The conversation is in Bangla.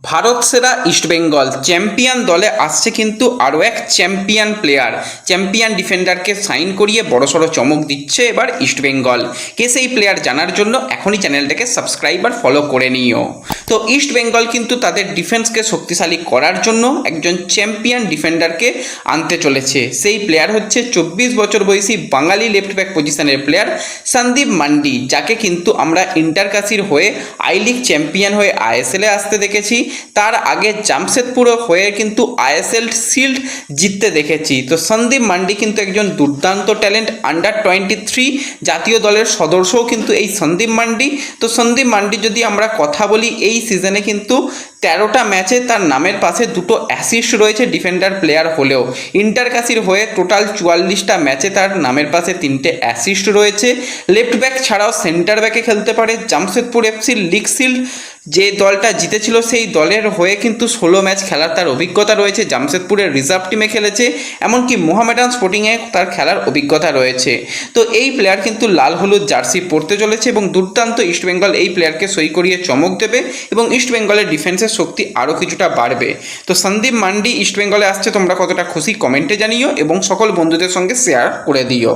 ভারত সেরা ইস্টবেঙ্গল চ্যাম্পিয়ন দলে আসছে কিন্তু আরও এক চ্যাম্পিয়ন প্লেয়ার, চ্যাম্পিয়ন ডিফেন্ডারকে সাইন করিয়ে বড়সড় চমক দিচ্ছে এবার ইস্টবেঙ্গল। কে সেই প্লেয়ার জানার জন্য এখনই চ্যানেলটাকে সাবস্ক্রাইব আর ফলো করে নিও। তো ইস্টবেঙ্গল কিন্তু তাদের ডিফেন্সকে শক্তিশালী করার জন্য একজন চ্যাম্পিয়ন ডিফেন্ডারকে আনতে চলেছে। সেই প্লেয়ার হচ্ছে 24 বছর বয়সী বাঙালি লেফট ব্যাক পজিশনের প্লেয়ার সন্দীপ মান্ডি, যাকে কিন্তু আমরা ইন্টারকাশির হয়ে আই লিগ চ্যাম্পিয়ন হয়ে আইএসএলে আসতে দেখেছি। তার আগে জামশেদপুর হয়ে কিন্তু আইএসএল শিল্ড জিততে দেখেছি। তো সন্দীপ মান্ডি কিন্তু একজন দুর্দান্ত ট্যালেন্ট, আন্ডার 23 জাতীয় দলের সদস্যও কিন্তু এই সন্দীপ মান্ডি। তো সন্দীপ মান্ডি যদি আমরা কথা বলি, এই সিজনে কিন্তু 13টা ম্যাচে তার নামের পাশে 2টো অ্যাসিস্ট রয়েছে ডিফেন্ডার প্লেয়ার হলেও। ইন্টারকাশির হয়ে টোটাল 44টা ম্যাচে তার নামের পাশে 3টে অ্যাসিস্ট রয়েছে। লেফট ব্যাক ছাড়াও সেন্টার ব্যাকে খেলতে পারে। জামশেদপুর এফসি লিগ শিল্ড যে দলটা জিতেছিল সেই দলের হয়ে কিন্তু 16 ম্যাচ খেলার তার অভিজ্ঞতা রয়েছে। জামশেদপুরের রিজার্ভ টিমে খেলেছে, এমনকি মোহামেডান স্পোর্টিংয়ে তার খেলার অভিজ্ঞতা রয়েছে। তো এই প্লেয়ার কিন্তু লাল হলুদ জার্সি পরতে চলেছে এবং দুর্দান্ত ইস্টবেঙ্গল এই প্লেয়ারকে সই করিয়ে চমক দেবে এবং ইস্টবেঙ্গলের ডিফেন্সের শক্তি আরও কিছুটা বাড়বে। তো সন্দীপ মান্ডি ইস্টবেঙ্গলে আসছে, তোমরা কতটা খুশি কমেন্টে জানিও এবং সকল বন্ধুদের সঙ্গে শেয়ার করে দিও।